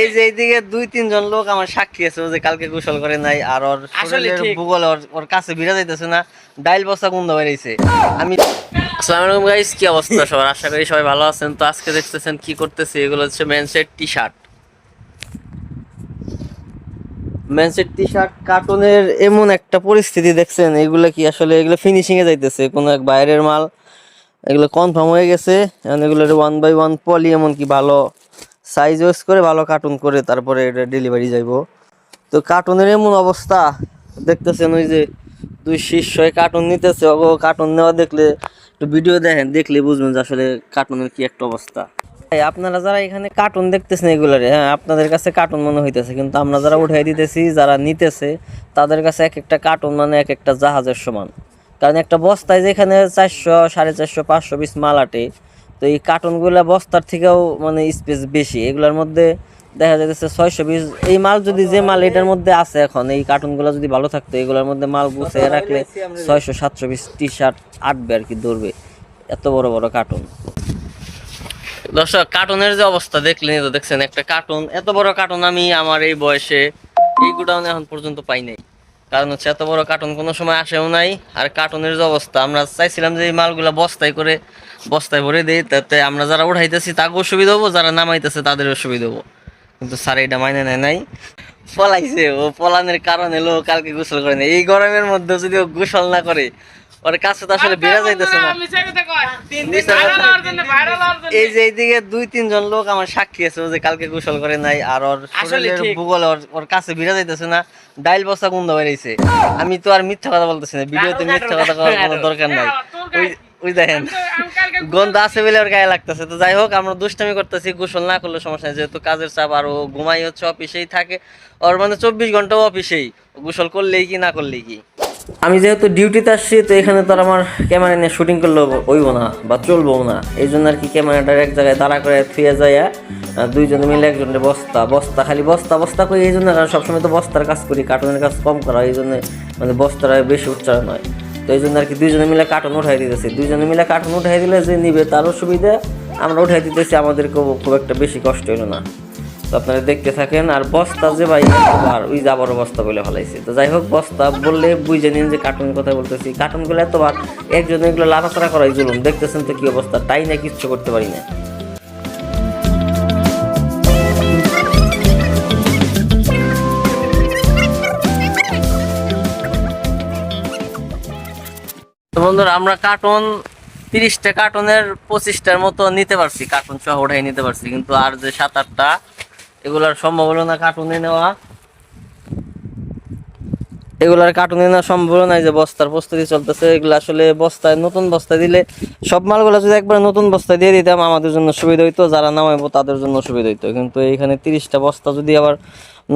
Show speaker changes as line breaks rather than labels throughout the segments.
এই যে এইদিকে 2-3 জন লোক আমার সাক্ষী আছে যে কালকে গোসল করে নাই, আর ওর শরীরের ভূগোল ওর কাছে ভিড়া যাইতেছে না, ডাইল বস্তা গন্ধ বেরিয়েছে। আমি আসসালামু আলাইকুম গাইস, কি অবস্থা সবার? আশা করি সবাই ভালো আছেন। তো আজকে দেখতেছেন কি করতেছি, এগুলো হচ্ছে মেন্সের টি শার্ট। মেন্সের টি শার্ট কার্টুনের এমন একটা পরিস্থিতি দেখছেন, এগুলো কি আসলে এগুলো ফিনিশিং এ যাইতেছে, কোনো এক বাইরের মাল, এগুলো কনফার্ম হয়ে গেছে। এখন এগুলোর 1/1 পলি এমনকি ভালো সাইজ ওয়েস করে ভালো কার্টুন করে তারপরে এটা ডেলিভারি যাইব। তো কার্টুনের এমন অবস্থা দেখতেছেন, ওই যে 2 শিষ্যই কার্টুন নিতেছে, ও কার্টুন নেওয়া দেখলে একটু ভিডিও দেখেন, দেখলে বুঝবেন যে আসলে কার্টুনের কি একটা অবস্থা। আপনারা যারা এখানে কার্টুন দেখতেছেন এগুলারে, হ্যাঁ আপনাদের কাছে কার্টুন মনে হইতেছে, কিন্তু আমরা যারা উঠাই দিতেছি, যারা নিতেছে তাদের কাছে এক একটা কার্টুন মানে এক একটা জাহাজের সমান। কারণ একটা বস্তায় যেখানে 400, 450, 500 পিস মাল আটে, তো এই কার্টুনগুলো বস্তার থেকেও মানে স্পেস বেশি। এগুলোর মধ্যে দেখা যাচ্ছে 600 পিস এই মাল, যদি যে মাল এটার মধ্যে আছে এখন, এই কার্টুনগুলো যদি ভালো থাকতো, এগুলোর মধ্যে মাল গুছিয়ে রাখলে 600-700 পিস টি শার্ট আটবে আর কি, ধরবে। এত বড় বড় কার্টুন। দর্শক, কার্টুনের যে অবস্থা দেখলেন তো, দেখছেন একটা কার্টুন, এত বড় কার্টুন আমি আমার এই বয়সে এই গোডাউনে এখন পর্যন্ত পাই নাই। কারণ হচ্ছে এত বড় কার্টুন কোনো সময় আসেও নাই। আর কার্টুনের যে অবস্থা, আমরা চাইছিলাম যে এই মালগুলা বস্তায় ভরে দেই, তাতে আমরা যারা উঠাইতেছি তাকেও সুবিধা হবো, যারা নামাইতেছে তাদেরও সুবিধা হবো। কিন্তু স্যার এটা মাইনে নেয় নাই, পলাইছে। ও পলানের কারণ হলো কালকে গোসল করে না। এই গরমের মধ্যে যদি ও গোসল না করে, ওর কাছে তো আসলে বেড়া যাইতেছে না। এই যে এইদিকে 2-3 জন লোক আমার সাক্ষী আছে যে কালকে গোসল করে নাই, আর ওর শরীরের ভূগোল ওর কাছে ভিড়া যাইতেছে না, ডাইল বস্তা গন্ধ বেরিয়েছে। আমি তো আর মিথ্যা কথা বলতেছি না, ভিডিওতে মিথ্যা কথা বলার কোনো দরকার নাই। ওই দেখেন গন্ধ আছে বলে ওর গায়ে লাগতেছে। তো যাই হোক, আমরা দুষ্টামি করতেছি, গোসল না করলে সমস্যা নেই, যেহেতু কাজের চাপ, আর ও ঘুমাই হচ্ছে অফিসেই থাকে, ওর মানে 24 ঘন্টাও অফিসেই, গোসল করলেই কি না করলেই কি। আমি যেহেতু ডিউটিতে আসছি, তো এখানে তো আমার ক্যামেরা নিয়ে শুটিং করলে হইব না বা চলবো না, এই জন্য আর কি ক্যামেরাটার এক জায়গায় দাঁড়া করে থুয়ে যায়, দুইজনে মিলে একজনের বস্তা খালি বস্তা করি। এই জন্য সবসময় তো বস্তার কাজ করি, কার্টুনের কাজ কম করা, এই জন্য মানে বস্তার বেশি উচ্চারণ হয়। তো এই জন্য আর কি দুইজনে মিলে কার্টুন উঠাই দিতেছি। দুইজনে মিলে কার্টুন উঠাই দিলে যে নিবে তারও সুবিধা, আমরা উঠাই দিতেছি, আমাদেরকেও খুব একটা বেশি কষ্ট হইল না। তো আপনারা দেখতে থাকেন। আর বস্তা যে ভাই এতবার, ওই যে আবারও বস্তা বলে ফেলাইছে। তো যাই হোক, বস্তা বললে বুঝে নিন যে কার্টুনের কথা বলতেছি। কার্টুনগুলো এতবার একজন এগুলো লাড়াচাড়া করাই জুলুম, দেখতেছেন তো কি অবস্থা, তাই না কিচ্ছু করতে পারি না। তো বন্ধুরা, আমরা কার্টুন 30টা কার্টুনের 25টার মতো নিতে পারছি, কার্টুন সহ ওঠাই নিতে পারছি। কিন্তু আর যে 7-8টা, এগুলার সম্ভব হলো না কার্টুনে নেওয়া, এগুলার কার্টুনে নেওয়া সম্ভব হলো না। যে বস্তার প্রস্তুতি চলতেছে, এগুলো আসলে বস্তায়, নতুন বস্তায় দিলে, সব মালগুলো যদি একবার নতুন বস্তায় দিয়ে দিতাম আমাদের জন্য সুবিধা হইতো, যারা নামাইবো তাদের জন্য সুবিধা হইতো। কিন্তু এইখানে 30টা বস্তা যদি আবার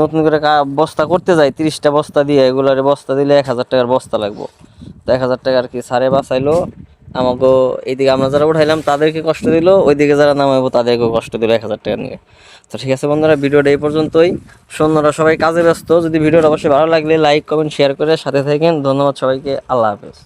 নতুন করে বস্তা করতে যাই, 30টা বস্তা দিয়ে, এগুলার বস্তা দিলে 1000 টাকার বস্তা লাগবো। তো 1000 টাকা আর কি সারে বাঁচাইলো আমাকে। এইদিকে আমরা যারা উঠাইলাম তাদেরকে কষ্ট দিল, ওইদিকে যারা নামাইবো তাদেরকেও কষ্ট দিল 1000 টাকা নিয়ে। তো ঠিক আছে বন্ধুরা, ভিডিওটা এই পর্যন্তই। সৈন্যরা সবাই কাজে ব্যস্ত। যদি ভিডিওটা অবশ্যই ভালো লাগলে লাইক, কমেন্ট, শেয়ার করে সাথে থাকেন। ধন্যবাদ সবাইকে, আল্লাহ হাফেজ।